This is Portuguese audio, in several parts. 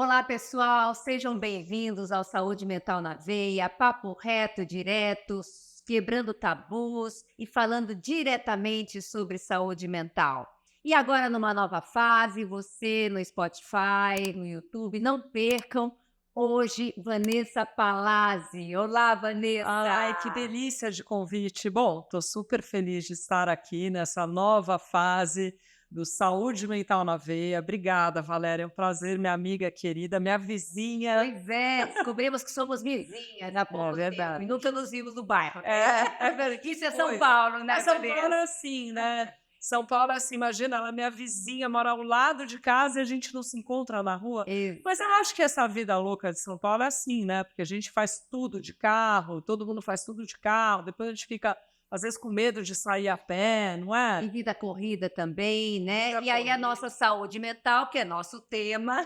Olá, pessoal, sejam bem-vindos ao Saúde Mental na Veia, papo reto, direto, quebrando tabus e falando diretamente sobre saúde mental. E agora, numa nova fase, você no Spotify, no YouTube, não percam hoje Vanessa Palazzi. Olá, Ai, que Vanessa! delícia de convite. Bom, estou super feliz de estar aqui nessa nova fase do Saúde Mental na Veia. Obrigada, Valéria. É um prazer, minha amiga querida, minha vizinha. Pois é, descobrimos que somos vizinhas há É pouco tempo e verdade. nunca nos vimos no bairro, né? É, Isso é São pois. Paulo, Mas né, São Paulo é Vanessa? assim, né? São Paulo é assim, imagina, ela é minha vizinha, mora ao lado de casa e a gente não se encontra na rua. Mas eu acho que essa vida louca de São Paulo é assim, né? Porque a gente faz tudo de carro, todo mundo faz tudo de carro, depois a gente fica, às vezes, com medo de sair a pé, não E é? vida corrida também, né. Vida E aí a corrida. nossa saúde mental, que é nosso tema,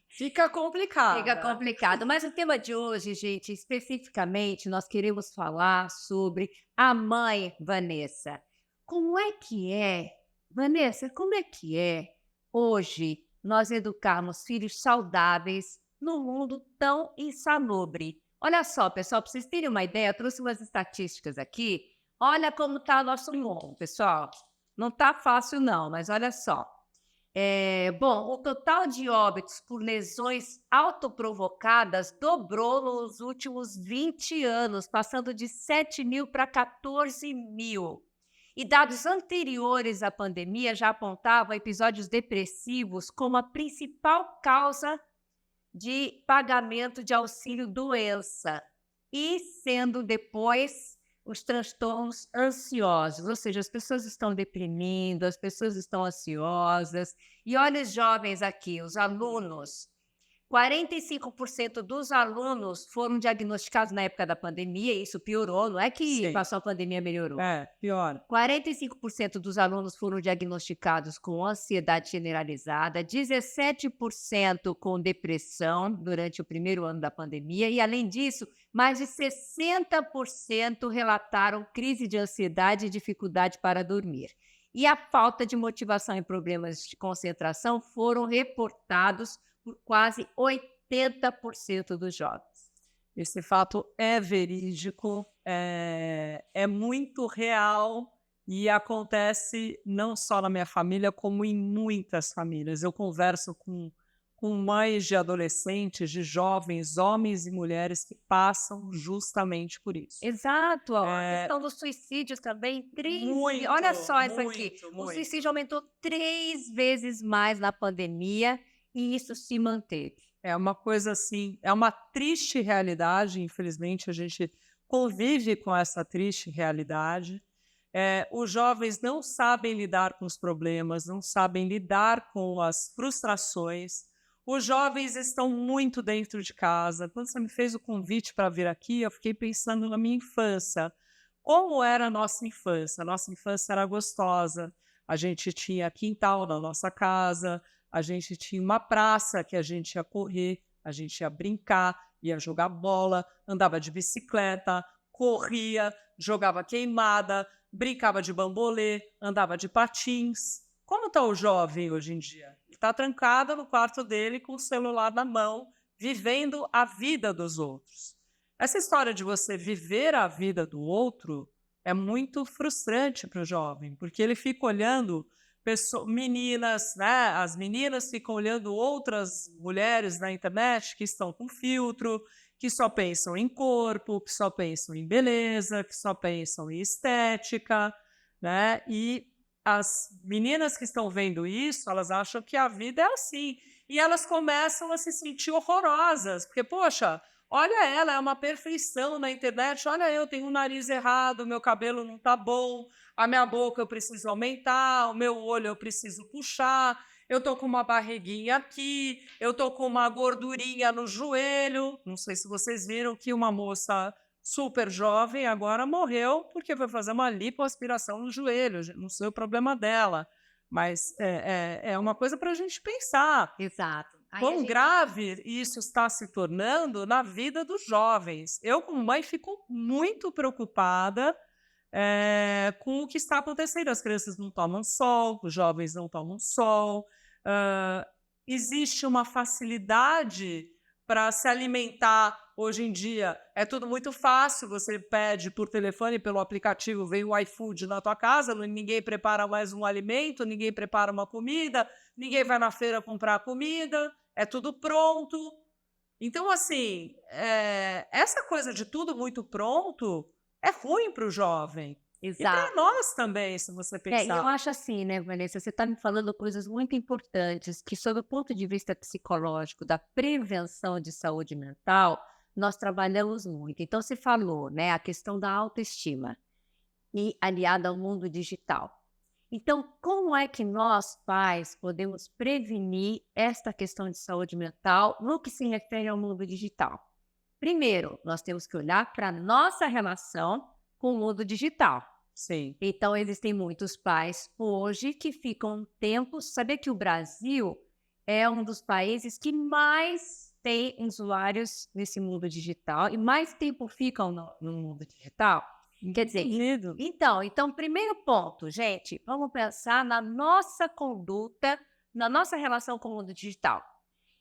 Fica fica complicada. complicado. Mas o tema de hoje, gente, especificamente, nós queremos falar sobre a mãe Vanessa. Como é que é, Vanessa, como é que é hoje nós educarmos filhos saudáveis num mundo tão insalubre? Olha só, pessoal, para vocês terem uma ideia, eu trouxe umas estatísticas aqui. Olha como está o nosso mundo, pessoal. Não está fácil não, mas olha só. Bom, o total de óbitos por lesões autoprovocadas dobrou nos últimos 20 anos, passando de 7.000 para 14.000. E dados anteriores à pandemia já apontavam episódios depressivos como a principal causa de pagamento de auxílio-doença, e sendo depois os transtornos ansiosos, ou seja, as pessoas estão deprimindo, as pessoas estão ansiosas. E olha os jovens aqui, os alunos. 45% dos alunos foram diagnosticados na época da pandemia, e isso piorou, não é que Sim. passou a pandemia melhorou. É, pior. 45% dos alunos foram diagnosticados com ansiedade generalizada, 17% com depressão durante o primeiro ano da pandemia e, além disso, mais de 60% relataram crise de ansiedade e dificuldade para dormir. E a falta de motivação e problemas de concentração foram reportados por quase 80% dos jovens. Esse fato é verídico, é muito real e acontece não só na minha família, como em muitas famílias. Eu converso com mães de adolescentes, de jovens, homens e mulheres que passam justamente por isso. Exato, ó, a É, questão dos suicídios também, 3 ve olha muito, só isso aqui, muito, o muito. suicídio aumentou 3 vezes mais na pandemia e isso se manteve. É uma coisa assim, é uma triste realidade, infelizmente a gente convive com essa triste realidade. Os jovens não sabem lidar com os problemas, não sabem lidar com as frustrações. Os jovens estão muito dentro de casa. Quando você me fez o convite para vir aqui, eu fiquei pensando na minha infância. Como era a nossa infância? A nossa infância era gostosa. A gente tinha quintal na nossa casa, a gente tinha uma praça que a gente ia correr, a gente ia brincar, ia jogar bola, andava de bicicleta, corria, jogava queimada, brincava de bambolê, andava de patins. Como está o jovem hoje em dia? Ele está trancado no quarto dele com o celular na mão, vivendo a vida dos outros. Essa história de você viver a vida do outro é muito frustrante para o jovem, porque ele fica olhando meninas, né? As meninas ficam olhando outras mulheres na internet que estão com filtro, que só pensam em corpo, que só pensam em beleza, que só pensam em estética, né? E as meninas que estão vendo isso, elas acham que a vida é assim. E elas começam a se sentir horrorosas, porque, poxa, olha ela, é uma perfeição na internet, olha eu tenho um nariz errado, meu cabelo não está bom, a minha boca eu preciso aumentar, o meu olho eu preciso puxar, eu tô com uma barriguinha aqui, eu tô com uma gordurinha no joelho. Não sei se vocês viram que uma moça super jovem agora morreu porque foi fazer uma lipoaspiração no joelho. Não sei o problema dela, mas é uma coisa para a gente pensar. Exato. Aí a Quão gente grave isso está se tornando na vida dos jovens. Eu, como mãe, fico muito preocupada com o que está acontecendo. As crianças não tomam sol, os jovens não tomam sol. existe uma facilidade para se alimentar. Hoje em dia é tudo muito fácil, você pede por telefone, pelo aplicativo, vem o iFood na tua casa, ninguém prepara mais um alimento, ninguém prepara uma comida, ninguém vai na feira comprar comida, é tudo pronto. Então, assim, essa coisa de tudo muito pronto é ruim para o jovem. E para Exato. nós também, se você E eu pensar. acho assim, né, Vanessa, você está me falando coisas muito importantes que, sob o ponto de vista psicológico, da prevenção de saúde mental, nós trabalhamos muito. Então, você falou, né, a questão da autoestima e aliada ao mundo digital. Então, como é que nós, pais, podemos prevenir esta questão de saúde mental no que se refere ao mundo digital? Primeiro, nós temos que olhar para a nossa relação com o mundo digital. Sim, Então, existem muitos pais hoje que ficam um tempo. Saber que o Brasil é um dos países que mais tem usuários nesse mundo digital e mais tempo ficam no mundo digital. Quer dizer, duvido. então, primeiro ponto, gente, vamos pensar na nossa conduta, na nossa relação com o mundo digital.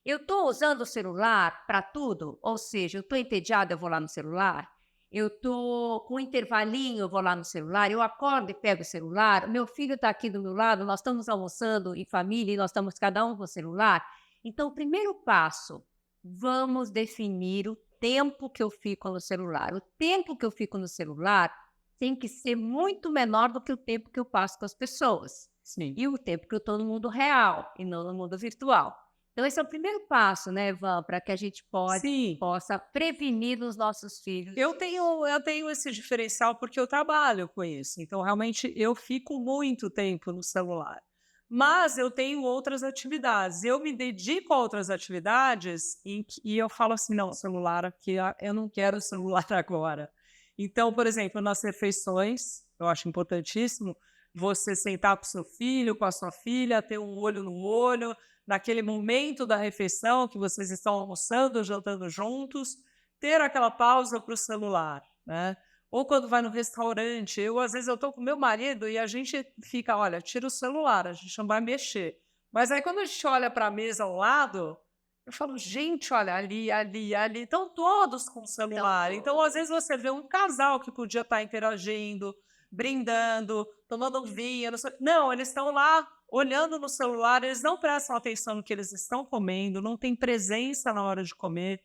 Eu estou usando o celular para tudo? Ou seja, eu estou entediada, eu vou lá no celular? Eu estou com um intervalinho, eu vou lá no celular? Eu acordo e pego o celular? O meu filho está aqui do meu lado, nós estamos almoçando em família e nós estamos cada um com o celular? Então, o primeiro passo, vamos definir o tempo que eu fico no celular. O tempo que eu fico no celular tem que ser muito menor do que o tempo que eu passo com as pessoas. Sim. E o tempo que eu estou no mundo real e não no mundo virtual. Então, esse é o primeiro passo, né, Ivan, para que a gente Sim, possa prevenir nos nossos filhos. eu tenho esse diferencial porque eu trabalho com isso, então realmente eu fico muito tempo no celular. Mas eu tenho outras atividades, eu me dedico a outras atividades e eu falo assim: "Não, celular aqui, eu não quero celular agora". Então, por exemplo, nas refeições, eu acho importantíssimo você sentar com o seu filho, com a sua filha, ter um olho no olho, naquele momento da refeição que vocês estão almoçando, jantando juntos, ter aquela pausa para o celular, né? Ou quando vai no restaurante, às vezes eu estou com meu marido e a gente fica, olha, tira o celular, a gente não vai mexer. Mas aí quando a gente olha para a mesa ao lado, eu falo, gente, olha, ali, ali, ali, estão todos com o celular. Então, às vezes você vê um casal que podia estar interagindo, brindando, tomando um vinho, não sei. Não, eles estão lá olhando no celular, eles não prestam atenção no que eles estão comendo, não tem presença na hora de comer.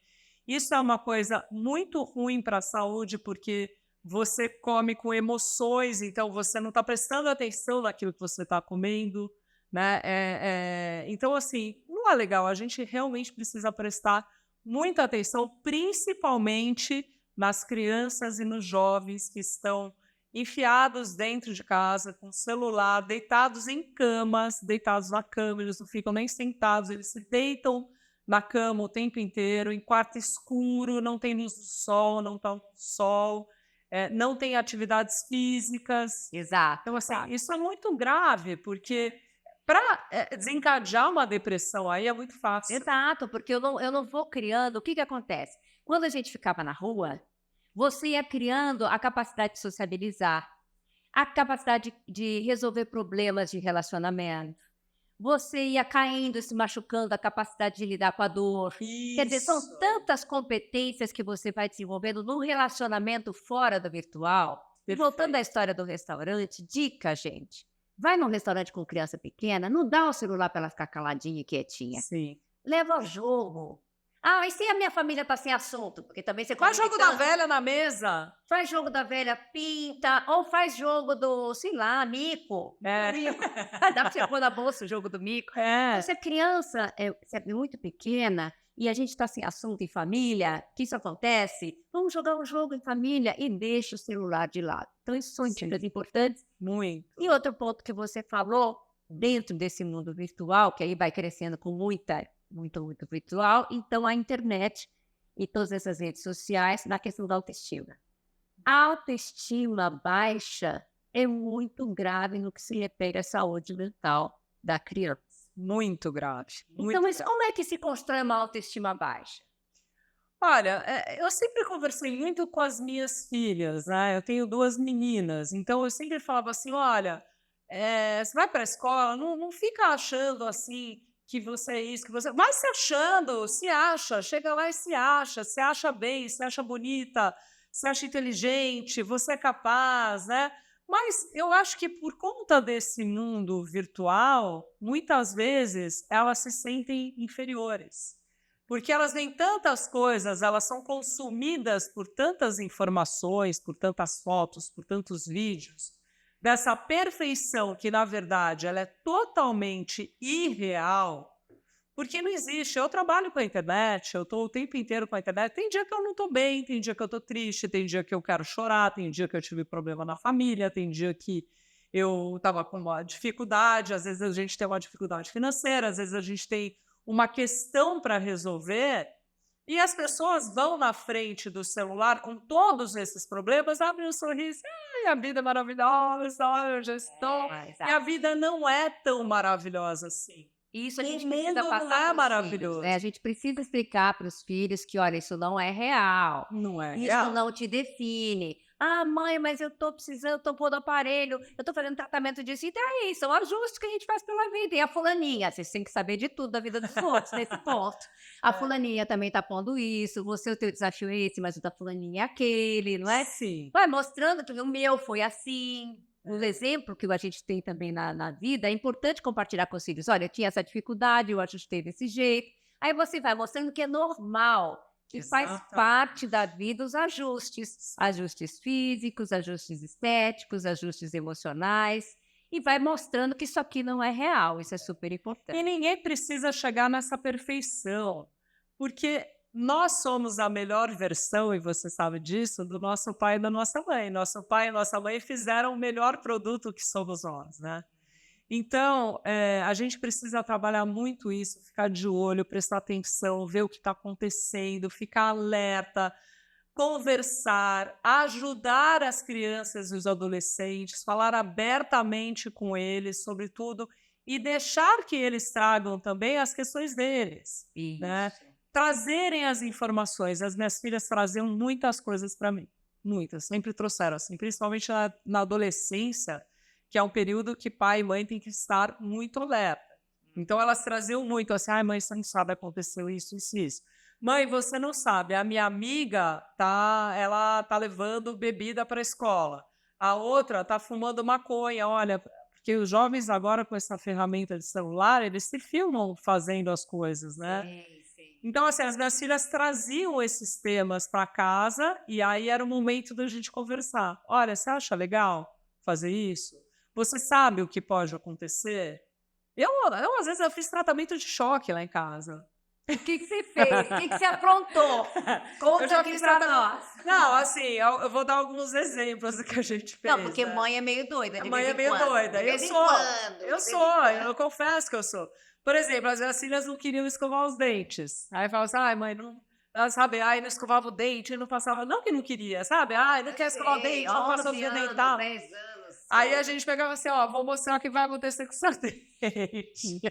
Isso é uma coisa muito ruim para a saúde, porque você come com emoções, então você não está prestando atenção naquilo que você está comendo, né? Então, assim, não é legal. A gente realmente precisa prestar muita atenção, principalmente nas crianças e nos jovens que estão enfiados dentro de casa, com celular, deitados em camas, deitados na cama, eles não ficam nem sentados, eles se deitam na cama o tempo inteiro, em quarto escuro, não tem luz do sol, não está no sol, não tem atividades físicas. Exato, Então, assim, exato. isso é muito grave, porque para desencadear uma depressão aí é muito fácil. Exato, porque eu não vou criando. O que que acontece? Quando a gente ficava na rua, você ia criando a capacidade de sociabilizar, a capacidade de resolver problemas de relacionamento. Você ia caindo e se machucando, a capacidade de lidar com a dor. Quer dizer, são Isso, tantas competências que você vai desenvolvendo no relacionamento fora do virtual. E voltando à perfeito. história do restaurante, dica, gente. Vai num restaurante com criança pequena, não dá o celular para ela ficar caladinha e quietinha. Sim. Leva jogo. Ah, e se a minha família tá sem assunto? Porque também você Faz convive jogo da tanto. velha na mesa. Faz jogo da velha pinta, ou faz jogo do, sei lá, mico. É. Mico. Dá pra você pôr na bolsa o jogo do mico. Então, É, se a criança se é muito pequena e a gente está sem assunto em família, que isso acontece, vamos jogar um jogo em família e deixa o celular de lado. Então, isso são sim, dicas importantes. muito. E outro ponto que você falou, dentro desse mundo virtual, que aí vai crescendo com muito virtual, então a internet e todas essas redes sociais na questão da autoestima. A autoestima baixa é muito grave no que se refere à saúde mental da criança. Muito grave, muito Então, mas grave. como é que se constrói uma autoestima baixa? Olha, eu sempre conversei muito com as minhas filhas, né, eu tenho 2 meninas, então eu sempre falava assim: "Olha, você vai para a escola, não fica achando, assim, que você é isso, que você... Vai se achando, se acha, chega lá e se acha bem, se acha bonita, se acha inteligente, você é capaz, né? Mas eu acho que por conta desse mundo virtual, muitas vezes elas se sentem inferiores, porque elas veem tantas coisas, elas são consumidas por tantas informações, por tantas fotos, por tantos vídeos, dessa perfeição que, na verdade, ela é totalmente irreal, porque não existe. Eu trabalho com a internet, eu estou o tempo inteiro com a internet. Tem dia que eu não estou bem, tem dia que eu estou triste, tem dia que eu quero chorar, tem dia que eu tive problema na família, tem dia que eu estava com uma dificuldade, às vezes a gente tem uma dificuldade financeira, às vezes a gente tem uma questão para resolver, e as pessoas vão na frente do celular com todos esses problemas, abrem um sorriso, ai, a vida é maravilhosa, olha, eu já estou... E a vida não é tão maravilhosa assim. Isso a O gente mundo precisa não passar é para os filhos, maravilhoso. né? A gente precisa explicar para os filhos que, olha, isso não é real, Não é isso real. não te define. Ah, mãe, mas eu estou precisando, estou pondo aparelho, eu estou fazendo tratamento disso. Então é isso, são ajustes que a gente faz pela vida. E a fulaninha, vocês têm que saber de tudo da vida dos outros nesse ponto. A fulaninha também está pondo isso, você, o teu desafio é esse, mas o da fulaninha é aquele, não é? Sim. Vai mostrando que o meu foi assim. Um exemplo que a gente tem também na vida, é importante compartilhar com os filhos. Olha, eu tinha essa dificuldade, eu ajustei desse jeito. Aí você vai mostrando que é normal, que faz Exatamente. parte da vida os ajustes. Ajustes físicos, ajustes estéticos, ajustes emocionais. E vai mostrando que isso aqui não é real, isso é super E importante. ninguém precisa chegar nessa perfeição, porque nós somos a melhor versão, e você sabe disso, do nosso pai e da nossa mãe. Nosso pai e nossa mãe fizeram o melhor produto que somos nós, né? Então, a gente precisa trabalhar muito isso, ficar de olho, prestar atenção, ver o que está acontecendo, ficar alerta, conversar, ajudar as crianças e os adolescentes, falar abertamente com eles sobre tudo e deixar que eles tragam também as questões deles, né? Isso. Trazerem as informações. As minhas filhas traziam muitas coisas para mim, muitas, sempre trouxeram, assim, principalmente na adolescência, que é um período que pai e mãe têm que estar muito alerta. Então, elas traziam muito assim, ai, mãe, você não sabe, aconteceu isso, isso, isso. Mãe, você não sabe, a minha amiga ela tá levando bebida para a escola. A outra tá fumando maconha, olha, porque os jovens agora com essa ferramenta de celular, eles se filmam fazendo as coisas, né? Sim, sim. Então, assim, as minhas filhas traziam esses temas para casa e aí era o momento da gente conversar. Olha, você acha legal fazer isso? Você sabe o que pode acontecer? Às vezes, eu fiz tratamento de choque lá em casa. O que você fez? O que você aprontou? Conta já aqui fiz para tratamento. nós. Não, assim, eu vou dar alguns exemplos do que a gente fez. Não, porque né? mãe é meio doida, A de mãe vez é em meio quando. doida. De vez em Eu quando. eu confesso que eu sou. Por exemplo, as minhas filhas não queriam escovar os dentes. Aí falava assim, ai, mãe, não. Ela, sabe, ai, não escovava o dente, não passava. Não que não queria, sabe? Ai, não quer escovar o dente, não passa o fio dental. 10 anos. Aí a gente pegava assim, ó, vou mostrar o que vai acontecer com o seu dente.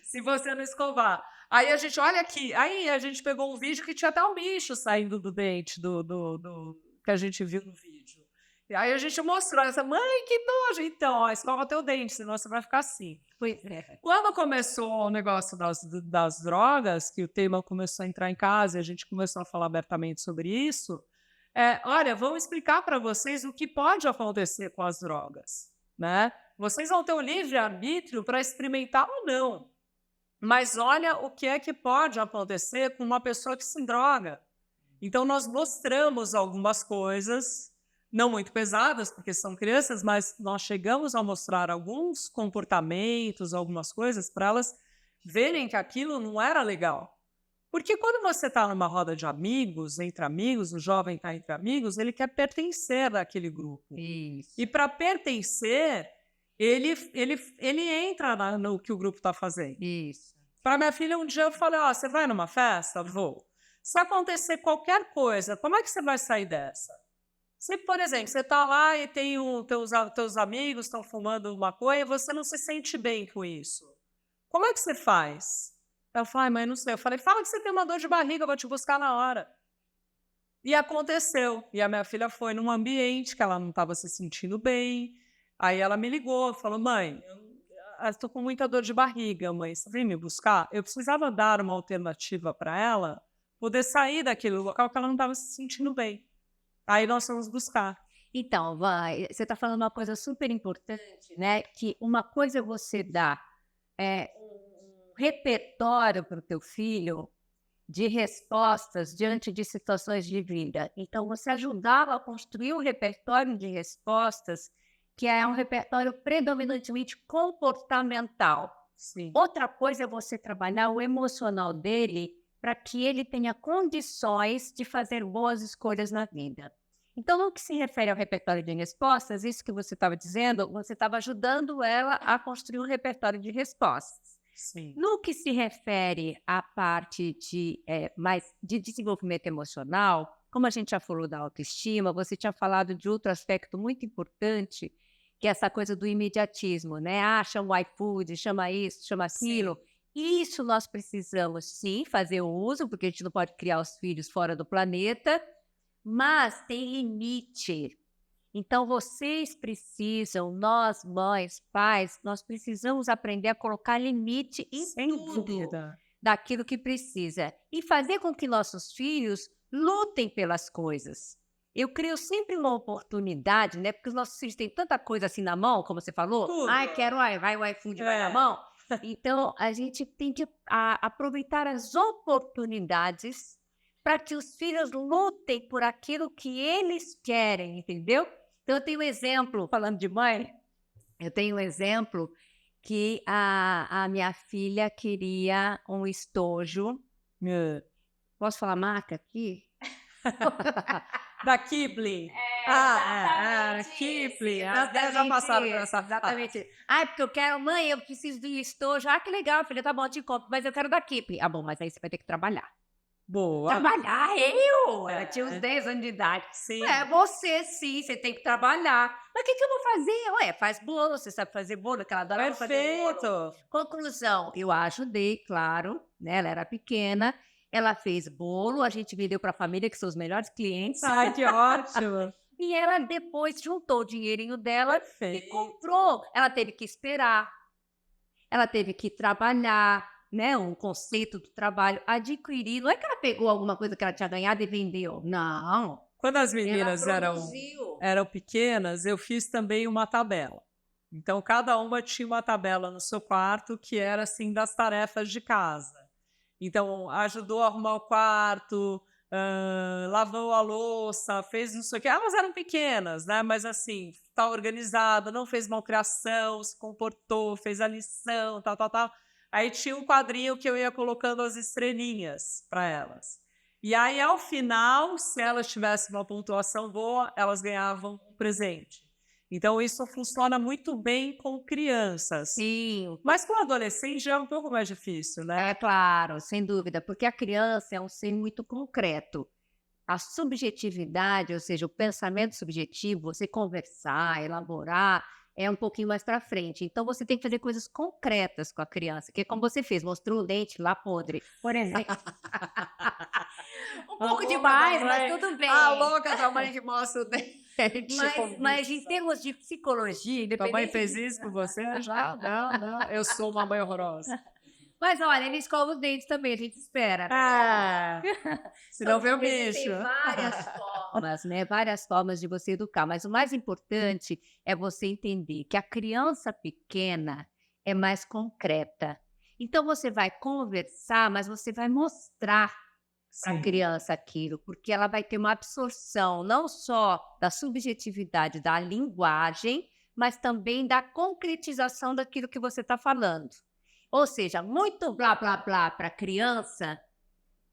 Se você não escovar. Aí a gente, olha aqui. Aí a gente pegou um vídeo que tinha até um bicho saindo do dente que a gente viu no vídeo. E aí a gente mostrou essa, mãe, que nojo. Então, ó, escova teu dente, senão você vai ficar assim. Pois é. Quando começou o negócio das drogas, que o tema começou a entrar em casa e a gente começou a falar abertamente sobre isso, olha, vamos explicar para vocês o que pode acontecer com as drogas, né? Vocês vão ter o livre-arbítrio para experimentar ou não. Mas olha o que é que pode acontecer com uma pessoa que se droga. Então, nós mostramos algumas coisas, não muito pesadas, porque são crianças, mas nós chegamos a mostrar alguns comportamentos, algumas coisas, para elas verem que aquilo não era legal. Porque quando você está numa roda de amigos, entre amigos, o jovem está entre amigos, ele quer pertencer àquele grupo. Isso. E para pertencer, ele entra no que o grupo está fazendo. Isso. Para minha filha, um dia eu falei, ó, você vai numa festa? Vou. Se acontecer qualquer coisa, como é que você vai sair dessa? Se, por exemplo, você está lá e tem teus amigos estão fumando maconha e você não se sente bem com isso. Como é que você faz? Ela falou, ai, mãe, não sei. Eu falei, fala que você tem uma dor de barriga, eu vou te buscar na hora. E aconteceu. E a minha filha foi num ambiente que ela não estava se sentindo bem. Aí ela me ligou, falou, mãe, estou com muita dor de barriga, mãe, você vem me buscar? Eu precisava dar uma alternativa para ela poder sair daquele local que ela não estava se sentindo bem. Aí nós fomos buscar. Então, você está falando uma coisa super importante, né? Que uma coisa é você dar um repertório para o teu filho de respostas diante de situações de vida. Então, você ajudava a construir um repertório de respostas que é um repertório predominantemente comportamental. Sim. Outra coisa é você trabalhar o emocional dele para que ele tenha condições de fazer boas escolhas na vida. Então, no que se refere ao repertório de respostas, isso que você estava dizendo, você estava ajudando ela a construir um repertório de respostas. Sim. No que se refere à parte mais de desenvolvimento emocional, como a gente já falou da autoestima, você tinha falado de outro aspecto muito importante, que é essa coisa do imediatismo, né? Ah, chama o iFood, chama isso, chama aquilo. Sim. Isso nós precisamos, sim, fazer o uso, porque a gente não pode criar os filhos fora do planeta, mas tem limite. Então, vocês precisam, nós, mães, pais, nós precisamos aprender a colocar limite em tudo daquilo que precisa e fazer com que nossos filhos lutem pelas coisas. Eu crio sempre uma oportunidade, né? Porque os nossos filhos têm tanta coisa assim na mão, como você falou. Tudo. Ai, quero, vai o iFood, vai na mão. Então, a gente tem que aproveitar as oportunidades para que os filhos lutem por aquilo que eles querem, entendeu? Então, eu tenho um exemplo, falando de mãe, eu tenho um exemplo que a minha filha queria um estojo. Posso falar marca aqui? Da Kipling. Kipling. Já passaram por essa Exatamente. Porque eu quero, mãe, eu preciso de estojo. Que legal, filha, tá bom, eu te compro, mas eu quero da Kipling. Bom, mas aí você vai ter que trabalhar. Boa. Trabalhar? Ela tinha uns 10 anos de idade. Sim. Você sim, você tem que trabalhar. Mas o que eu vou fazer? Faz bolo, você sabe fazer bolo, que ela adora fazer bolo. Perfeito. Conclusão, eu a ajudei, claro, né? Ela era pequena, ela fez bolo, a gente vendeu para a família, que são os melhores clientes. Ai, que ótimo. E ela depois juntou o dinheirinho dela Perfeito. e comprou. Ela teve que esperar, ela teve que trabalhar, né, um conceito do trabalho, adquirir. Não é que ela pegou alguma coisa que ela tinha ganhado e vendeu. Não. Quando as meninas produziu. eram pequenas, eu fiz também uma tabela. Então, cada uma tinha uma tabela no seu quarto que era, assim, das tarefas de casa. Então, ajudou a arrumar o quarto, lavou a louça, fez não sei o quê. Elas eram pequenas, né? Mas, assim, tá organizada, não fez malcriação, se comportou, fez a lição, tal. Aí tinha um quadrinho que eu ia colocando as estrelinhas para elas. E aí, ao final, se elas tivessem uma pontuação boa, elas ganhavam um presente. Então, isso funciona muito bem com crianças. Sim. Mas com adolescente já é um pouco mais difícil, né? É claro, sem dúvida, porque a criança é um ser muito concreto. A subjetividade, ou seja, o pensamento subjetivo, você conversar, elaborar, é um pouquinho mais para frente. Então, você tem que fazer coisas concretas com a criança, que é como você fez, mostrou o dente lá podre, por exemplo. Um pouco demais, mas tudo bem. A louca da mãe que mostra o dente. Mas em termos de psicologia... Tua mãe fez isso com você? Não. Eu sou uma mãe horrorosa. Mas olha, ele escova os dentes também, a gente espera. Senão vê o bicho. Tem várias formas, né? Várias formas de você educar. Mas o mais importante é você entender que a criança pequena é mais concreta. Então você vai conversar, mas você vai mostrar para a criança aquilo, porque ela vai ter uma absorção não só da subjetividade da linguagem, mas também da concretização daquilo que você está falando. Ou seja, muito blá, blá, blá para a criança,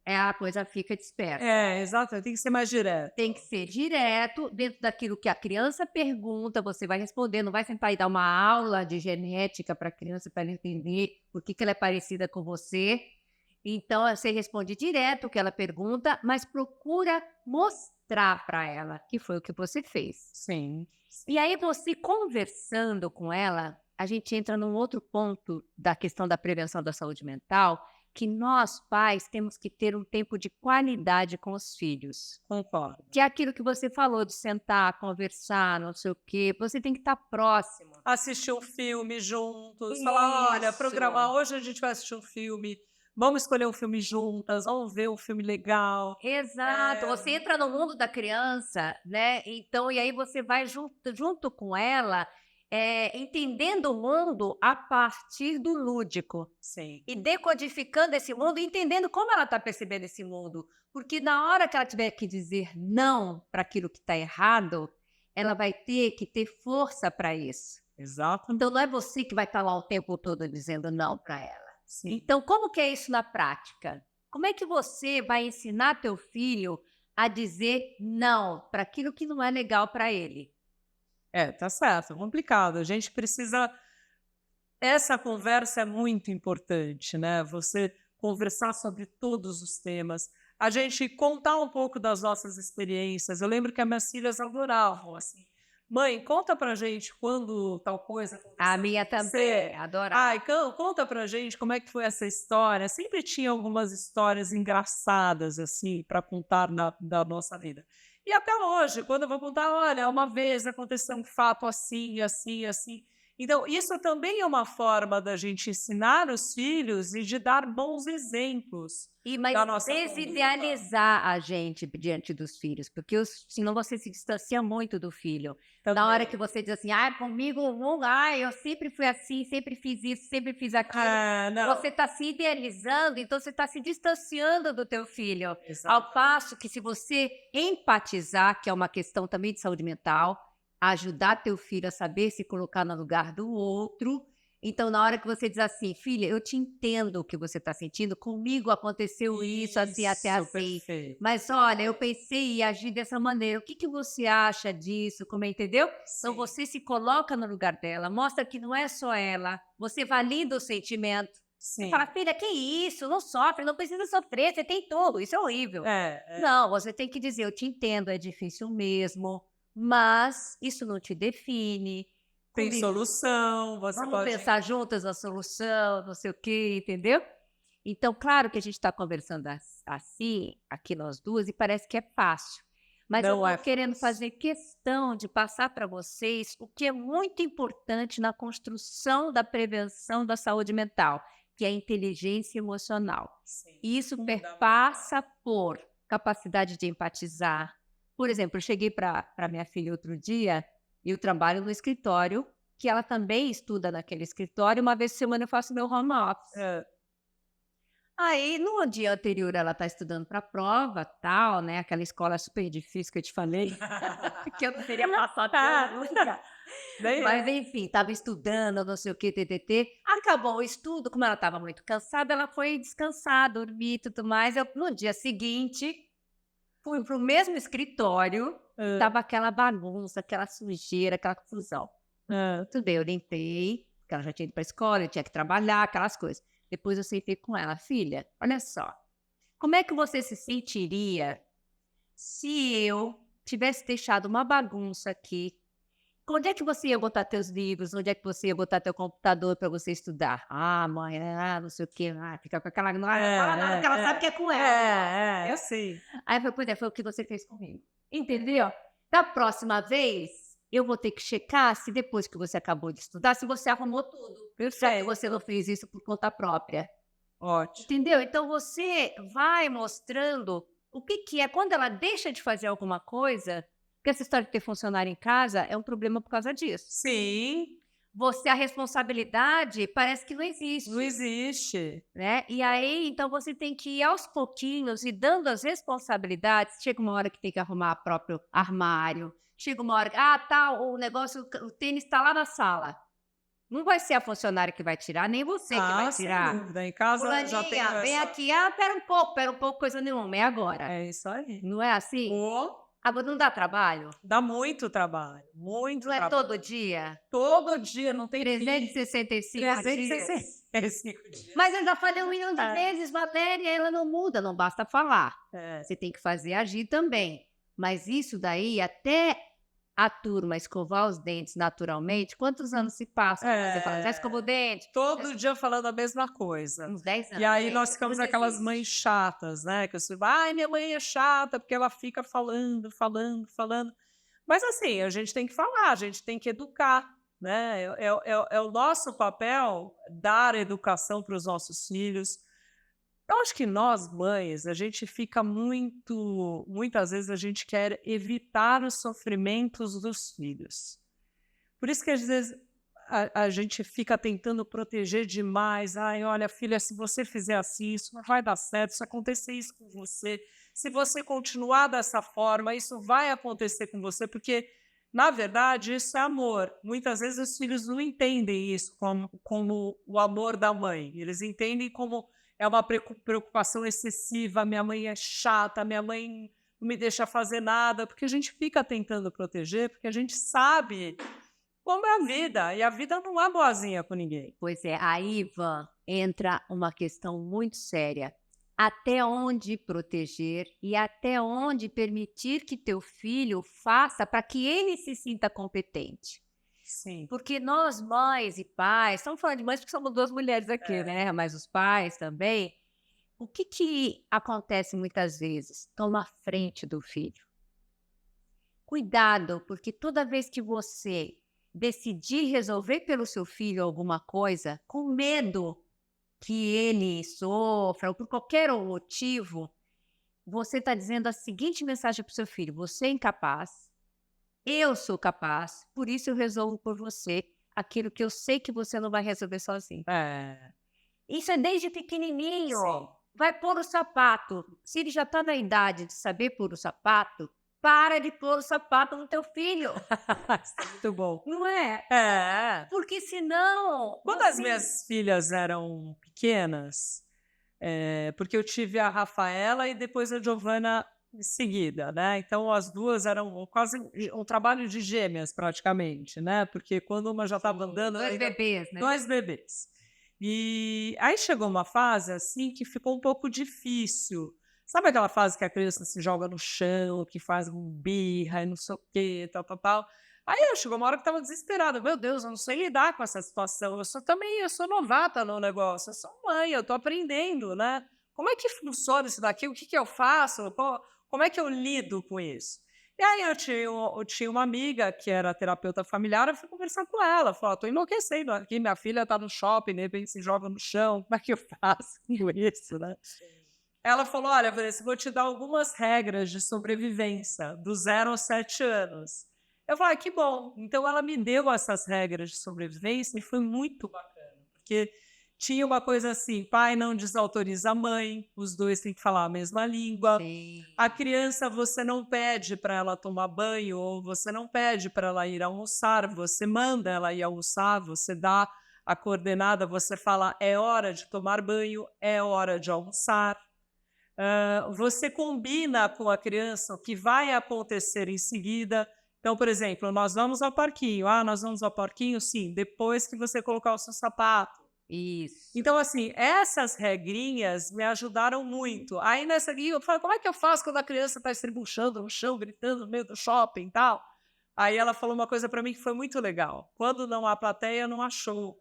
a coisa fica dispersa. Exato, tem que ser mais direto. Tem que ser direto, dentro daquilo que a criança pergunta, você vai responder, não vai sentar e dar uma aula de genética para a criança para ela entender por que ela é parecida com você. Então, você responde direto o que ela pergunta, mas procura mostrar para ela que foi o que você fez. Sim. E aí, você conversando com ela, a gente entra num outro ponto da questão da prevenção da saúde mental, que nós, pais, temos que ter um tempo de qualidade com os filhos. Concordo. Que é aquilo que você falou de sentar, conversar, não sei o quê, você tem que estar próximo. Assistir um filme juntos, falar: "Olha, Isso. programar, hoje a gente vai assistir um filme, vamos escolher um filme juntas, vamos ver um filme legal". Exato, você entra no mundo da criança, né, então e aí você vai junto com ela, entendendo o mundo a partir do lúdico. Sim. E decodificando esse mundo, e entendendo como ela está percebendo esse mundo. Porque na hora que ela tiver que dizer não para aquilo que está errado, ela vai ter que ter força para isso. Exato. Então não é você que vai estar lá o tempo todo dizendo não para ela. Sim. Então como que é isso na prática? Como é que você vai ensinar teu filho a dizer não para aquilo que não é legal para ele? Tá certo, é complicado. A gente precisa essa conversa é muito importante, né, você conversar sobre todos os temas, a gente contar um pouco das nossas experiências. Eu lembro que as minhas filhas adoravam, assim: "Mãe, conta pra gente quando tal coisa A aconteceu minha com você. também, adorava. Ai, conta pra gente como é que foi essa história". Sempre tinha algumas histórias engraçadas, assim, para contar da nossa vida. E até hoje, quando eu vou contar: "Olha, uma vez aconteceu um fato assim, assim, assim". Então, isso também é uma forma da gente ensinar os filhos e de dar bons exemplos Mas da nossa conduta. desidealizar a gente diante dos filhos, porque senão você se distancia muito do filho. Na hora Também. que você diz assim, comigo, eu sempre fui assim, sempre fiz isso, sempre fiz aquilo. Não. Você está se idealizando, então você está se distanciando do teu filho. Exato. Ao passo que se você empatizar, que é uma questão também de saúde mental, ajudar teu filho a saber se colocar no lugar do outro. Então, na hora que você diz assim, filha, eu te entendo o que você está sentindo, comigo aconteceu isso, assim, até Isso, assim. perfeito. Mas olha, eu pensei em agir dessa maneira. O que que você acha disso? Como entendeu? Então, Sim. você se coloca no lugar dela, mostra que não é só ela, você valida o sentimento. Você Sim. fala, filha, que isso? Não sofre, não precisa sofrer, você tem tudo, isso é horrível. Não, você tem que dizer, eu te entendo, é difícil mesmo, mas isso não te define. Tem Comigo, solução, você vamos pode pensar juntas na solução, não sei o quê, entendeu? Então, claro que a gente está conversando assim, aqui nós duas, e parece que é fácil. Mas eu Não é estou querendo fácil. fazer questão de passar para vocês o que é muito importante na construção da prevenção da saúde mental, que é a inteligência emocional. Sim. E isso Fundamental. perpassa por capacidade de empatizar. Por exemplo, eu cheguei para minha filha outro dia, e eu trabalho no escritório, que ela também estuda naquele escritório, uma vez por semana eu faço meu home office. Aí, no dia anterior, ela está estudando para a prova, tal, né? Aquela escola super difícil que eu te falei, que eu não teria passado nunca. Mas, enfim, estava estudando, não sei o que, TTT. Acabou o estudo, como ela estava muito cansada, ela foi descansar, dormir e tudo mais. No dia seguinte, fui para o mesmo escritório, estava aquela bagunça, aquela sujeira, aquela confusão. Tudo bem, eu limpei, porque ela já tinha ido para a escola, eu tinha que trabalhar, aquelas coisas. Depois eu sentei com ela, filha, olha só, como é que você se sentiria se eu tivesse deixado uma bagunça aqui? Onde é que você ia botar teus livros? Onde é que você ia botar teu computador para você estudar? Mãe, não sei o quê, fica com aquela... Não fala nada, porque ela sabe que é com ela. Eu sei. Aí eu falei, pois foi o que você fez comigo. Entendeu? Da próxima vez, eu vou ter que checar se depois que você acabou de estudar, se você arrumou tudo. Eu sei que você não fez isso por conta própria. Ótimo. Entendeu? Então você vai mostrando o que é. Quando ela deixa de fazer alguma coisa, porque essa história de ter funcionário em casa é um problema por causa disso. Sim. A responsabilidade parece que não existe. Não existe. Né? E aí, então você tem que ir aos pouquinhos e dando as responsabilidades. Chega uma hora que tem que arrumar o próprio armário. Chega uma hora que, o tênis está lá na sala. Não vai ser a funcionária que vai tirar, nem você que vai tirar. Sem dúvida. Em casa Fulaninha, já tem vem aqui, pera um pouco, coisa nenhuma, é agora. É isso aí. Não é assim? Agora não dá trabalho? Dá muito trabalho, muito Não é trabalho. todo dia? Todo dia, não tem 365 dias. 365 dias. Mas eu já falei um milhão de vezes, Valéria, ela não muda, não basta falar. É. Você tem que fazer agir também. Mas isso daí, até a turma escovar os dentes naturalmente, quantos anos se passam? Você fala, já escovou o dente? Todo dia falando a mesma coisa. Uns 10 E anos. aí nós ficamos Depois aquelas desiste. mães chatas, né? Que eu sei, ai, minha mãe é chata, porque ela fica falando, falando, falando. Mas assim, a gente tem que falar, a gente tem que educar, né? É o nosso papel dar educação para os nossos filhos. Eu acho que nós, mães, a gente fica muitas vezes a gente quer evitar os sofrimentos dos filhos. Por isso que às vezes a gente fica tentando proteger demais. Ai, olha, filha, se você fizer assim, isso não vai dar certo, se acontecer isso com você, se você continuar dessa forma, isso vai acontecer com você, porque, na verdade, isso é amor. Muitas vezes os filhos não entendem isso como o amor da mãe. Eles entendem como é uma preocupação excessiva, minha mãe é chata, minha mãe não me deixa fazer nada, porque a gente fica tentando proteger, porque a gente sabe como é a vida, e a vida não é boazinha com ninguém. Pois é, aí, Ivan, entra uma questão muito séria. Até onde proteger e até onde permitir que teu filho faça para que ele se sinta competente? Sim. Porque nós, mães e pais, estamos falando de mães porque somos duas mulheres aqui, né? Mas os pais também. O que acontece muitas vezes? Toma a frente do filho. Cuidado, porque toda vez que você decidir resolver pelo seu filho alguma coisa, com medo que ele sofra ou por qualquer motivo, você está dizendo a seguinte mensagem para o seu filho: você é incapaz, eu sou capaz, por isso eu resolvo por você aquilo que eu sei que você não vai resolver sozinho. É. Isso é desde pequenininho. Sim. Vai pôr o sapato. Se ele já está na idade de saber pôr o sapato, para de pôr o sapato no teu filho. Isso é muito bom. Não é? É. Porque senão Quando as minhas filhas eram pequenas, porque eu tive a Rafaela e depois a Giovana em seguida, né, então as 2 eram quase um trabalho de gêmeas praticamente, né, porque quando uma já estava andando 2 ainda bebês, né? 2 bebês. E aí chegou uma fase, assim, que ficou um pouco difícil. Sabe aquela fase que a criança se joga no chão, que faz um birra e não sei o quê, tal, tal, tal. Aí chegou uma hora que eu estava desesperada. Meu Deus, eu não sei lidar com essa situação. Eu sou novata no negócio. Eu sou mãe, eu estou aprendendo, né? Como é que funciona isso daqui? O que que eu faço? Como é que eu lido com isso? E aí eu tinha uma amiga que era terapeuta familiar, eu fui conversar com ela, falei: "Tô enlouquecendo aqui, minha filha tá no shopping, de repente se joga no chão, como é que eu faço com isso, né?" Ela falou: "Olha, Vanessa, eu vou te dar algumas regras de sobrevivência, do 0 aos 7 anos". Eu falei: "Ah, que bom". Então ela me deu essas regras de sobrevivência e foi muito bacana, porque tinha uma coisa assim: pai não desautoriza a mãe, os 2 têm que falar a mesma língua. Sim. A criança, você não pede para ela tomar banho ou você não pede para ela ir almoçar, você manda ela ir almoçar, você dá a coordenada, você fala: "É hora de tomar banho, é hora de almoçar". Você combina com a criança o que vai acontecer em seguida. Então, por exemplo, nós vamos ao parquinho. "Ah, nós vamos ao parquinho?" "Sim, depois que você colocar o seu sapato". Isso. Então, assim, essas regrinhas me ajudaram muito. Aí nessa guia eu falei: "Como é que eu faço quando a criança está estribuchando no chão, gritando no meio do shopping e tal?" Aí ela falou uma coisa para mim que foi muito legal: "Quando não há plateia, não há show".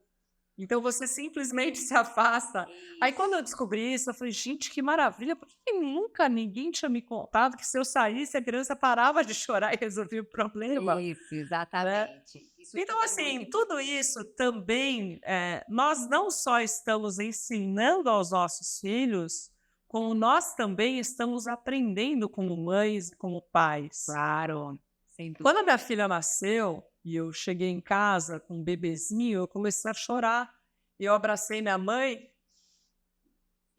Então você simplesmente se afasta. Aí quando eu descobri isso, eu falei: "Gente, que maravilha, por que que nunca ninguém tinha me contado que se eu saísse, a criança parava de chorar e resolvia o problema?", Isso, né. exatamente. Isso Então, tudo é assim, muito tudo isso também, nós não só estamos ensinando aos nossos filhos, como nós também estamos aprendendo como mães e como pais. claro, sem dúvida. Quando a minha filha nasceu e eu cheguei em casa com um bebezinho, eu comecei a chorar. E eu abracei minha mãe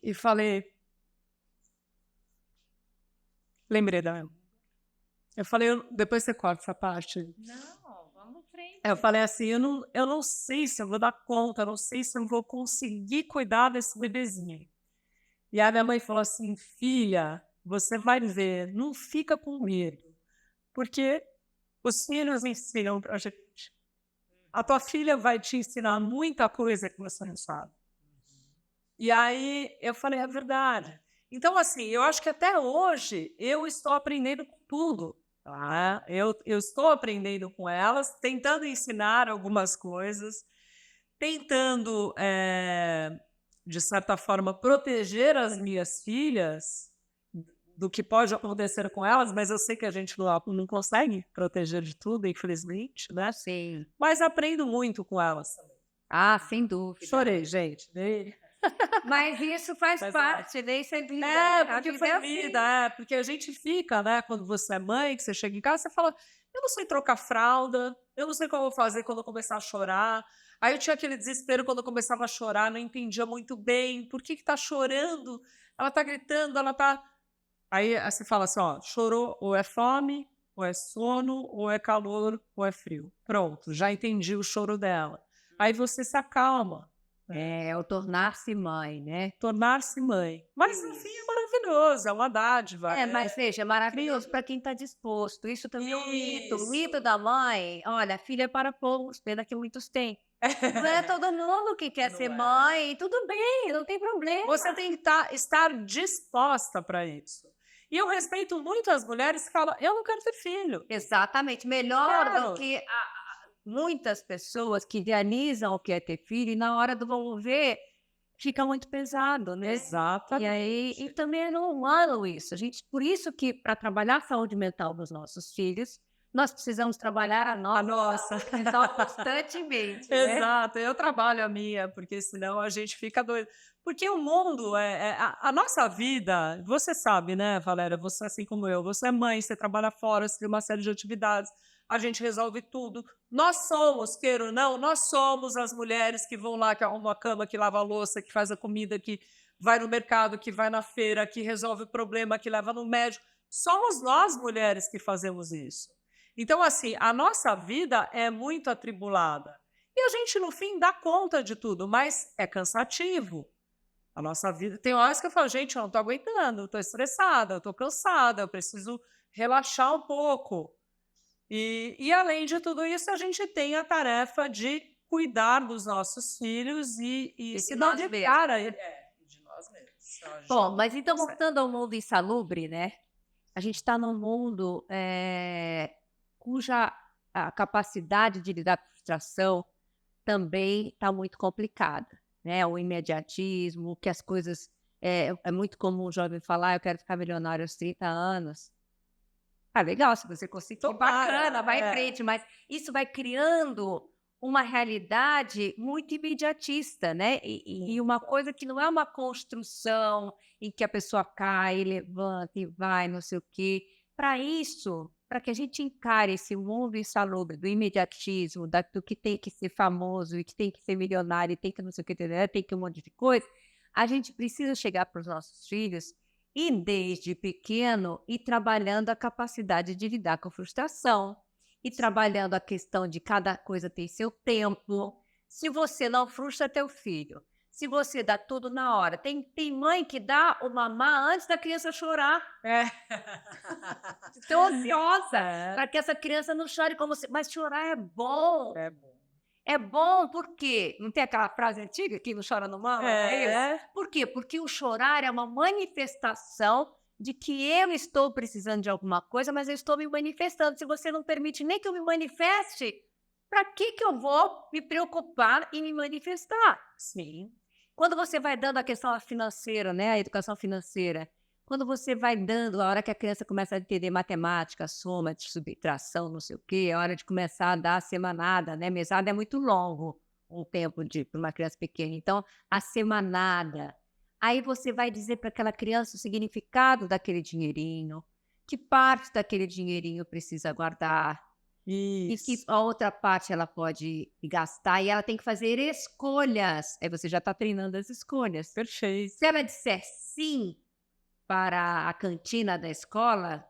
e falei, lembrei dela. Eu falei, depois você corta essa parte. Não, vamos frente. Eu falei assim, eu não sei se eu vou dar conta, eu não sei se eu vou conseguir cuidar desse bebezinho. E a minha mãe falou assim, filha, você vai ver, não fica com medo, porque os filhos ensinam pra gente. A tua filha vai te ensinar muita coisa que você não sabe. E aí eu falei, é verdade. Então, assim, eu acho que até hoje eu estou aprendendo com tudo. tá? Eu estou aprendendo com elas, tentando ensinar algumas coisas, tentando, de certa forma, proteger as minhas filhas do que pode acontecer com elas, mas eu sei que a gente não consegue proteger de tudo, infelizmente, né? Sim. Mas aprendo muito com elas também. Ah, sem dúvida. Chorei, gente. Mas isso faz Mas, parte, né, isso é vida, É, né, a porque vida foi é assim. vida, porque a gente fica, né, quando você é mãe, que você chega em casa, você fala: "Eu não sei trocar fralda, eu não sei o que eu vou fazer quando eu começar a chorar". Aí eu tinha aquele desespero quando eu começava a chorar, não entendia muito bem, por que que tá chorando? Ela tá gritando, ela tá aí você fala assim: "Ó, chorou, ou é fome, ou é sono, ou é calor, ou é frio". Pronto, já entendi o choro dela. Aí você se acalma. É, o tornar-se mãe, né. Tornar-se mãe. Mas no fim é Isso. maravilhoso, é uma dádiva. É, mas veja, é maravilhoso para quem está disposto. Isso também é um mito. O mito da mãe, olha, filha é para poucos, pena que muitos têm. Não é todo mundo que quer Não ser é. mãe, tudo bem, não tem problema. Você tem que estar disposta para isso. E eu respeito muito as mulheres que falam: "Eu não quero ter filho". Exatamente, melhor do Quero. que muitas pessoas que idealizam o que é ter filho e na hora do vamos ver, fica muito pesado, né. E aí Exatamente. também é normal isso, a gente por isso que para trabalhar a saúde mental dos nossos filhos, nós precisamos trabalhar a A nossa nossa. saúde mental constantemente, né. Exato, eu trabalho a minha, porque senão a gente fica doido. Porque o mundo a nossa vida, você sabe, né, Valéria, você assim como eu, você é mãe, você trabalha fora, você tem uma série de atividades, a gente resolve tudo. Nós somos, queira ou não, nós somos as mulheres que vão lá, que arrumam a cama, que lava a louça, que faz a comida, que vai no mercado, que vai na feira, que resolve o problema, que leva no médico. Somos nós mulheres que fazemos isso. Então, assim, a nossa vida é muito atribulada. E a gente, no fim, dá conta de tudo, mas é cansativo. A nossa vida. Tem horas que eu falo, gente, eu não estou aguentando, eu estou estressada, eu estou cansada, eu preciso relaxar um pouco. Além de tudo isso, a gente tem a tarefa de cuidar dos nossos filhos e E se de dar nós de mesmos. cara. De nós mesmos. Senão a gente Bom, não mas então consegue. voltando ao mundo insalubre, né, a gente está num mundo, cuja a capacidade de lidar com frustração também está muito complicada, né, o imediatismo, que as coisas é muito comum o jovem falar: "Eu quero ficar milionário aos 30 anos". Ah, legal, se você conseguir, Tomara, bacana, vai em frente, mas isso vai criando uma realidade muito imediatista, né, e uma coisa que não é uma construção em que a pessoa cai, levanta e vai, não sei o quê. Para isso, para que a gente encare esse mundo insalubre do imediatismo, do que tem que ser famoso e que tem que ser milionário e tem que não sei o que, tem que um monte de coisa, a gente precisa chegar para os nossos filhos e desde pequeno ir trabalhando a capacidade de lidar com frustração, e trabalhando a questão de cada coisa tem seu tempo. Se você não frustra teu filho, se você dá tudo na hora, tem mãe que dá o mamar antes da criança chorar. É. Estou ansiosa É. para que essa criança não chore como se mas chorar é bom. É bom. É bom porque não tem aquela frase antiga que não chora não mama, não é isso? É. Por quê? Porque o chorar é uma manifestação de que eu estou precisando de alguma coisa, mas eu estou me manifestando. Se você não permite nem que eu me manifeste, para que eu vou me preocupar em me manifestar? Sim. Quando você vai dando a questão financeira, né, a educação financeira, quando você vai dando, a hora que a criança começa a entender matemática, soma, subtração, não sei o quê, é hora de começar a dar a semanada, né, mesada é muito longo um tempo para uma criança pequena, então a semanada. Aí você vai dizer para aquela criança o significado daquele dinheirinho, que parte daquele dinheirinho precisa guardar, e que Isso. a outra parte ela pode gastar e ela tem que fazer escolhas. Aí você já está treinando as escolhas. Perfeito. Se ela disser sim para a cantina da escola,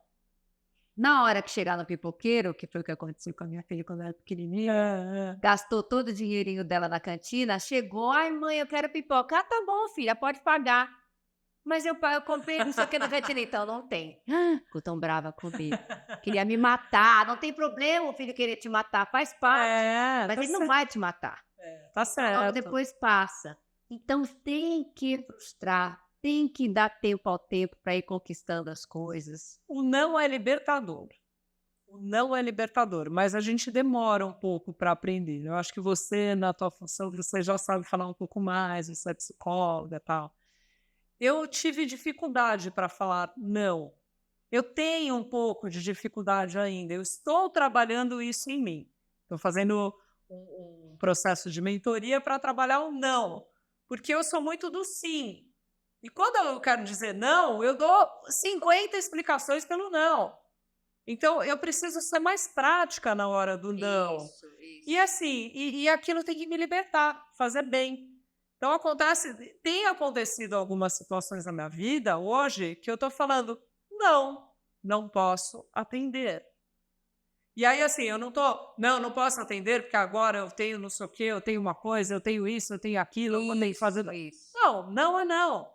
na hora que chegar no pipoqueiro, que foi o que aconteceu com a minha filha quando ela era pequenininha, É. gastou todo o dinheirinho dela na cantina, chegou: "Ai mãe, eu quero pipoca". "Ah, tá bom filha, pode pagar". "Mas eu comprei não sei o que na cantina". "Então não tem". Ficou tão brava comigo. Queria me matar. "Não tem problema o filho querer te matar, faz parte, mas Tá ele não certo. vai te matar. Tá Logo certo. depois passa". Então tem que frustrar, tem que dar tempo ao tempo para ir conquistando as coisas. O não é libertador. O não é libertador, mas a gente demora um pouco para aprender. Eu acho que você, na tua função, você já sabe falar um pouco mais, você é psicóloga e tal. Eu tive dificuldade para falar não. Eu tenho um pouco de dificuldade ainda. Eu estou trabalhando isso em mim. Estou fazendo um processo de mentoria para trabalhar o não, porque eu sou muito do sim. E quando eu quero dizer não, eu dou 50 explicações pelo não. Então, eu preciso ser mais prática na hora do não. Isso, E isso. assim, aquilo tem que me libertar, fazer bem. Então, tem acontecido algumas situações na minha vida hoje que eu estou falando, não, não posso atender. E aí, assim, eu não posso atender porque agora eu tenho não sei o quê, eu tenho uma coisa, eu tenho isso, eu tenho aquilo, eu tenho que fazer. Isso. Não, não é não.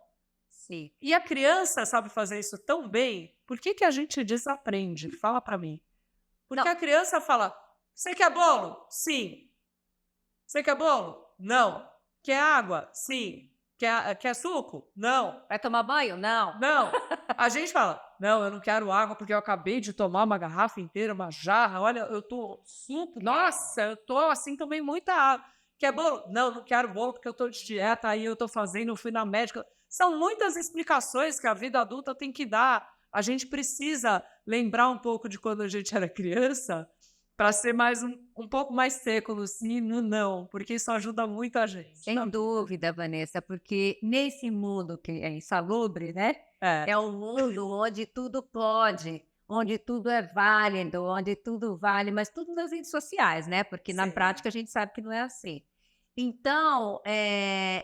Sim. E a criança sabe fazer isso tão bem, por que que a gente desaprende? Fala para mim. Porque Não, a criança fala: "Você quer bolo? Sim. Você quer bolo? Não. Quer água? Sim. Quer suco? Não. vai tomar banho? Não. Não." A gente fala: "Não, eu não quero água porque eu acabei de tomar uma garrafa inteira, uma jarra. Olha, eu tô super nossa, eu tô assim, tomei muita água. Quer bolo? Não, não quero bolo porque eu tô de dieta, aí eu tô fazendo, eu fui na médica." São muitas explicações que a vida adulta tem que dar. A gente precisa lembrar um pouco de quando a gente era criança para ser mais um pouco mais seco no sim e no não, porque isso ajuda muito a gente. Sem dúvida, Vanessa, porque nesse mundo que é insalubre, né? É, É um mundo onde tudo pode, onde tudo é válido, onde tudo vale, mas tudo nas redes sociais, né? Porque na sim. prática a gente sabe que não é assim. Então,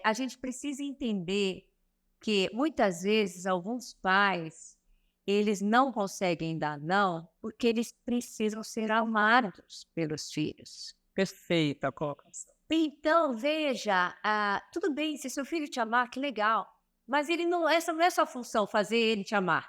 a gente precisa entender que muitas vezes alguns pais eles não conseguem dar não porque eles precisam ser amados pelos filhos. Perfeita a colocação. Então, veja, tudo bem, se seu filho te amar, que legal, mas ele não, essa não é sua função, fazer ele te amar.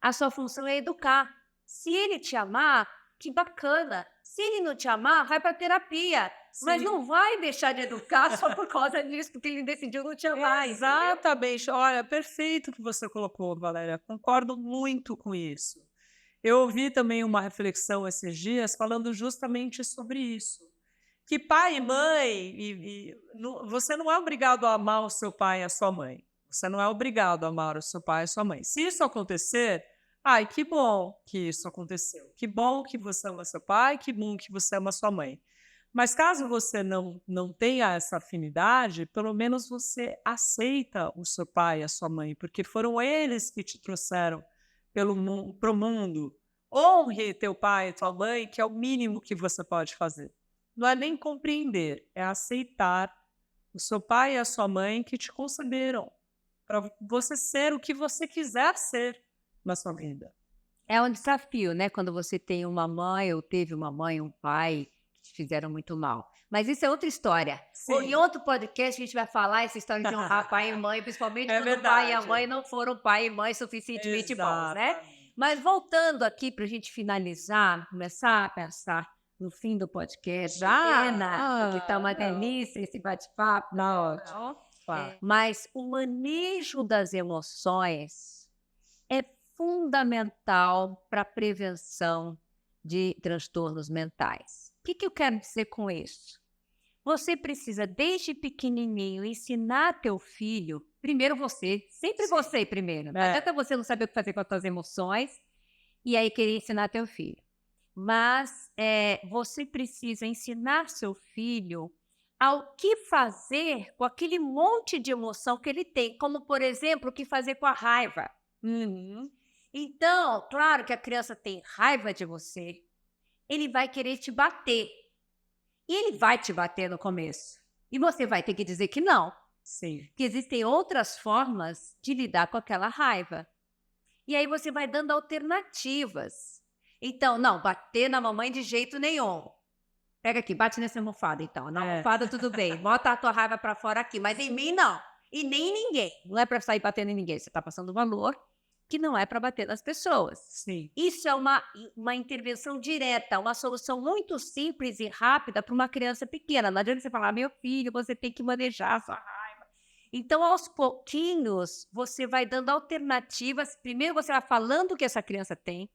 A sua função é educar. Se ele te amar, que bacana. Se ele não te amar, vai para terapia. Mas Sim. não vai deixar de educar só por causa disso, porque ele decidiu não te amar. Entendeu? Exatamente. Olha, perfeito o que você colocou, Valéria. Concordo muito com isso. Eu ouvi também uma reflexão esses dias falando justamente sobre isso. Que pai e mãe, você não é obrigado a amar o seu pai e a sua mãe. Você não é obrigado a amar o seu pai e a sua mãe. Se isso acontecer, ai, que bom que isso aconteceu. Que bom que você ama seu pai, que bom que você ama sua mãe. Mas caso você não tenha essa afinidade, pelo menos você aceita o seu pai e a sua mãe, porque foram eles que te trouxeram para o mundo. Honre teu pai e tua mãe, que é o mínimo que você pode fazer. Não é nem compreender, é aceitar o seu pai e a sua mãe que te conceberam para você ser o que você quiser ser na sua vida. É um desafio, né? Quando você tem uma mãe ou teve uma mãe, um pai que te fizeram muito mal. Mas isso é outra história. Em outro podcast a gente vai falar essa história de honrar pai e mãe, principalmente É quando o pai e a verdade. mãe não foram pai e mãe suficientemente bons, né? Exatamente. Mas voltando aqui para a gente finalizar, começar a pensar no fim do podcast. Pena, porque está uma delícia esse bate-papo. Na hora. Claro. Mas o manejo das emoções é fundamental para a prevenção de transtornos mentais. O que eu quero dizer com isso? Você precisa, desde pequenininho, ensinar teu filho, primeiro você, sempre você primeiro. Não adianta você não saber o que fazer com as suas emoções e aí querer ensinar teu filho. Mas você precisa ensinar seu filho ao que fazer com aquele monte de emoção que ele tem, como, por exemplo, o que fazer com a raiva. Então, claro que a criança tem raiva de você, ele vai querer te bater. E ele vai te bater no começo. E você vai ter que dizer que não. Sim. Que existem outras formas de lidar com aquela raiva. E aí você vai dando alternativas. Então, não, bater na mamãe de jeito nenhum. Pega aqui, bate nessa almofada, então. Na almofada tudo bem, bota a tua raiva para fora aqui, mas em mim não. E nem em ninguém. Não é para sair batendo em ninguém. Você está passando valor que não é para bater nas pessoas. Sim. Isso é uma intervenção direta, uma solução muito simples e rápida para uma criança pequena. Não adianta você falar, meu filho, você tem que manejar a sua raiva. Então, aos pouquinhos, você vai dando alternativas. Primeiro, você vai falando o que essa criança tem.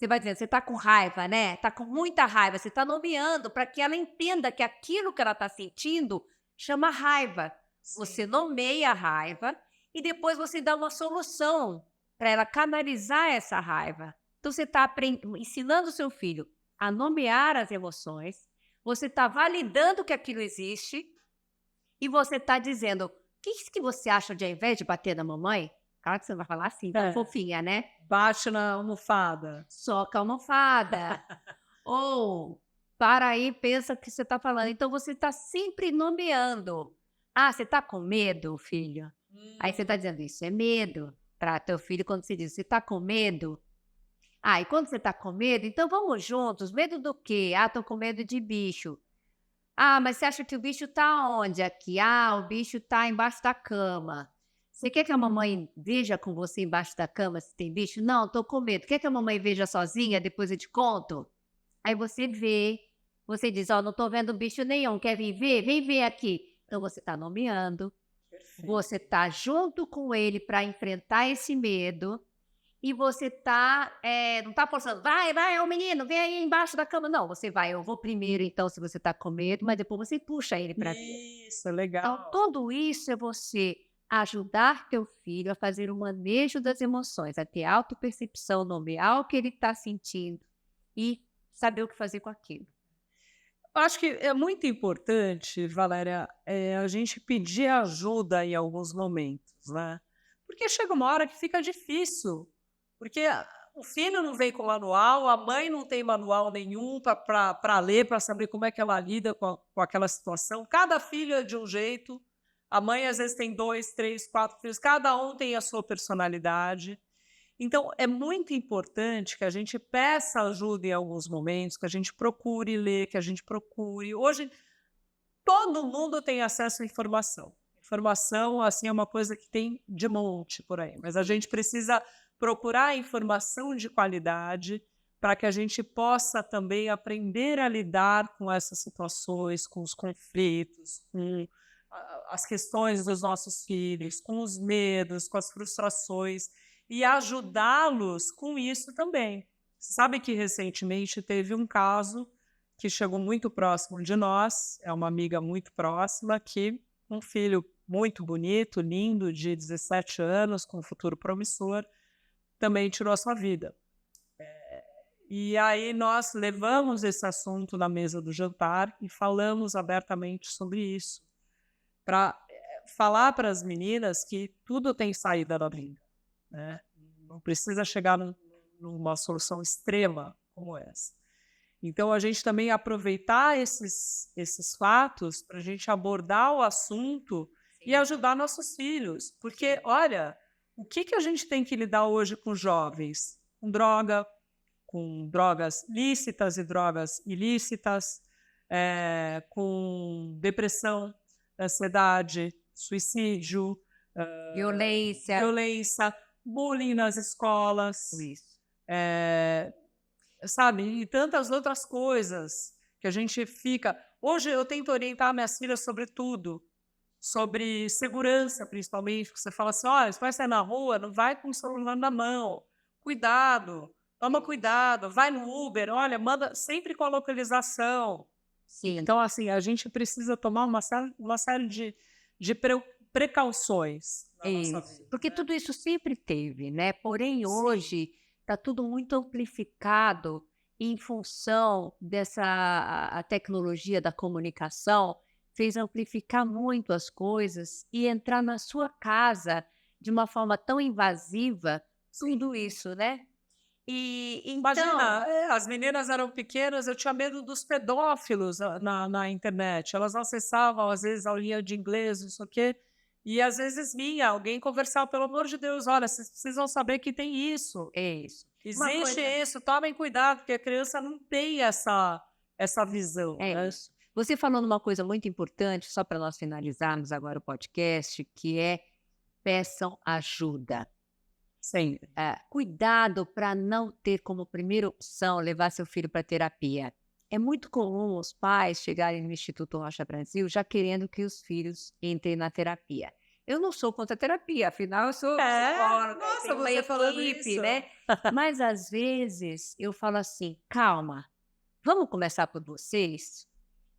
Você vai dizendo, você está com raiva, né? Está com muita raiva. Você está nomeando para que ela entenda que aquilo que ela está sentindo chama raiva. Você nomeia a raiva e depois você dá uma solução para ela canalizar essa raiva. Então, você está ensinando o seu filho a nomear as emoções, você está validando que aquilo existe e você está dizendo, o que você acha de, ao invés de bater na mamãe? Claro que você não vai falar assim, tá fofinha, né? Bate na almofada. Soca a almofada. Ou para aí, pensa o que você está falando. Então, você está sempre nomeando. Ah, você está com medo, filho? Aí você está dizendo, isso é medo. Para teu filho, quando você diz, você está com medo? Ah, e quando você está com medo, então vamos juntos. Medo do quê? Ah, estou com medo de bicho. Ah, mas você acha que o bicho está onde aqui? Ah, o bicho está embaixo da cama. Você quer que a mamãe veja com você embaixo da cama se tem bicho? Não, estou com medo. Quer que a mamãe veja sozinha? Depois eu te conto? Aí você vê, você diz, ó, não estou vendo bicho nenhum, quer vir ver? Vem ver aqui. Então você está nomeando, você está junto com ele para enfrentar esse medo e você tá, não está forçando, vai, é o menino, vem aí embaixo da cama. Não, você vai, eu vou primeiro então se você está com medo, mas depois você puxa ele para ver. Isso, Então legal. tudo isso é você ajudar teu filho a fazer o manejo das emoções, a ter autopercepção, nomear o que ele está sentindo e saber o que fazer com aquilo. Eu acho que é muito importante, Valéria, a gente pedir ajuda em alguns momentos, né? Porque chega uma hora que fica difícil, porque o filho não vem com manual, a mãe não tem manual nenhum para ler, para saber como é que ela lida com aquela situação. Cada filho é de um jeito, a mãe às vezes tem 2, 3, 4 filhos, cada um tem a sua personalidade. Então, é muito importante que a gente peça ajuda em alguns momentos, que a gente procure ler, que a gente procure. Hoje, todo mundo tem acesso à informação. Informação, assim, é uma coisa que tem de monte por aí, mas a gente precisa procurar informação de qualidade para que a gente possa também aprender a lidar com essas situações, com os conflitos, com as questões dos nossos filhos, com os medos, com as frustrações e ajudá-los com isso também. Sabe que recentemente teve um caso que chegou muito próximo de nós, é uma amiga muito próxima, que um filho muito bonito, lindo, de 17 anos, com um futuro promissor, também tirou a sua vida. E aí nós levamos esse assunto na mesa do jantar e falamos abertamente sobre isso, para falar para as meninas que tudo tem saída da vida, né? Não precisa chegar numa solução extrema como essa. Então, a gente também aproveitar esses fatos para a gente abordar o assunto e ajudar nossos filhos. Porque, olha, o que a gente tem que lidar hoje com jovens? Com drogas lícitas e drogas ilícitas, com depressão, ansiedade, suicídio, violência, bullying nas escolas. Isso. Sabe, e tantas outras coisas que a gente fica. Hoje eu tento orientar minhas filhas sobre tudo, sobre segurança, principalmente, porque você fala assim: olha, você vai sair na rua, não vai com o celular na mão, cuidado, toma cuidado, vai no Uber, olha, manda sempre com a localização. Sim. Então, assim, a gente precisa tomar uma série de precauções na nossa vida. Porque tudo isso sempre teve, né? Porém, hoje está tudo muito amplificado em função dessa a tecnologia da comunicação fez amplificar muito as coisas e entrar na sua casa de uma forma tão invasiva, tudo isso, né? E Imagina, as meninas eram pequenas, eu tinha medo dos pedófilos na internet. Elas acessavam, às vezes, a aulinha de inglês, não sei o quê, e às vezes vinha alguém conversar, pelo amor de Deus, olha, vocês precisam saber que tem isso. é isso. Existe isso, tomem cuidado, porque a criança não tem essa visão. É isso. Você falou numa coisa muito importante, só para nós finalizarmos agora o podcast, que é peçam ajuda. Sempre. Cuidado para não ter como primeira opção levar seu filho para terapia. É muito comum os pais chegarem no Instituto Rocha Brasil já querendo que os filhos entrem na terapia. Eu não sou contra a terapia, afinal eu sou É? psicóloga, Nossa, tenho uma você falando equipe, isso. né. Mas às vezes eu falo assim: "Calma, vamos começar por vocês,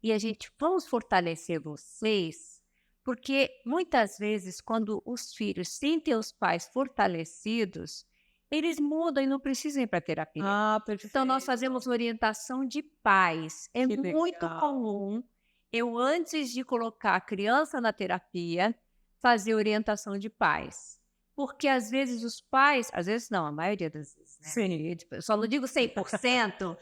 e a gente vamos fortalecer vocês", porque muitas vezes quando os filhos sentem os pais fortalecidos, eles mudam e não precisam ir pra terapia. Ah, Então nós perfeito. fazemos orientação de pais. É Que muito legal. comum eu, antes de colocar a criança na terapia, fazer orientação de pais. Porque às vezes os pais, às vezes não, a maioria das vezes, né, Sim. eu só não digo 100%,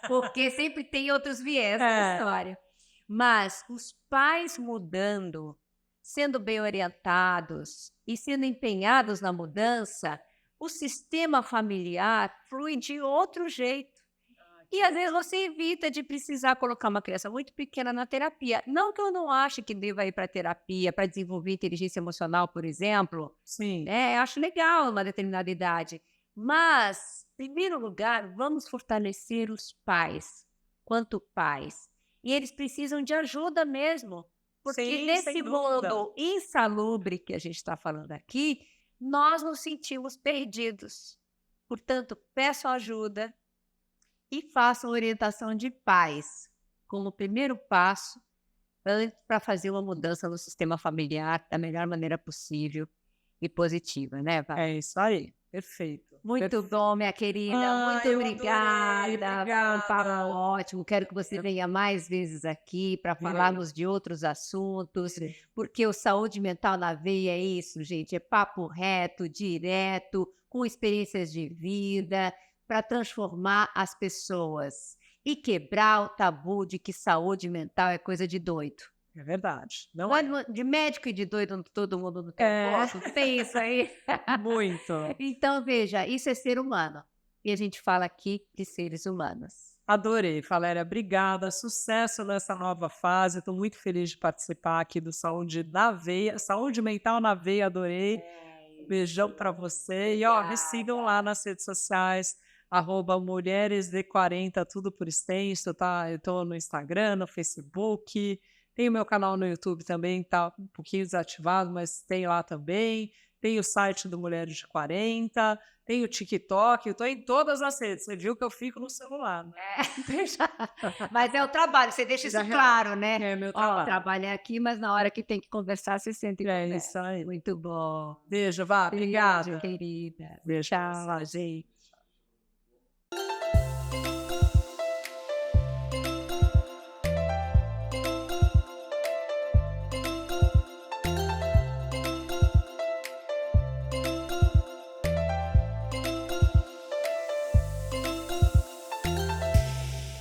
porque sempre tem outros viés na É, história. Mas os pais mudando, sendo bem orientados e sendo empenhados na mudança, o sistema familiar flui de outro jeito. E às vezes você evita de precisar colocar uma criança muito pequena na terapia. Não que eu não ache que deva ir para terapia para desenvolver inteligência emocional, por exemplo, sim. né? Eu acho legal uma determinada idade. Mas, em primeiro lugar, vamos fortalecer os pais, quanto pais. E eles precisam de ajuda mesmo. Porque Sim, sem nesse dúvida. mundo insalubre que a gente está falando aqui, nós nos sentimos perdidos. Portanto, peço ajuda e façam orientação de pais como primeiro passo para fazer uma mudança no sistema familiar da melhor maneira possível e positiva, né, Vá? É isso aí, perfeito, Muito perfeito. bom, minha querida. Ah, Muito eu adorei, obrigada. Foi um papo obrigada. ótimo. Quero que você venha mais vezes aqui para Virei, falarmos de outros assuntos, virei. porque o saúde mental na veia é isso, gente. É papo reto, direto, com experiências de vida, para transformar as pessoas e quebrar o tabu de que saúde mental é coisa de doido. É verdade, não Não é é. de médico e de doido, todo mundo não tem um É, pouco? Não tem isso aí? muito. Então, veja, isso é ser humano. E a gente fala aqui de seres humanos. Adorei, Valéria, obrigada, sucesso nessa nova fase, estou muito feliz de participar aqui do Saúde na Veia, Saúde Mental na Veia, adorei. Beijão para você e, ó, me sigam lá nas redes sociais, @mulheresd40, tudo por extenso, tá? Eu tô no Instagram, no Facebook, tem o meu canal no YouTube também, tá um pouquinho desativado, mas tem lá também. Tem o site do Mulheres de 40, tem o TikTok, eu tô em todas as redes, você viu que eu fico no celular, né? Deixa mas é o trabalho, você deixa Vida isso real. claro, né. É meu Ó, o trabalho. trabalho é aqui, mas na hora que tem que conversar, você senta e É isso conversa. aí. Muito bom. Beijo, Vá, Beijo, obrigada. querida. Beijo pra Tchau, você. gente.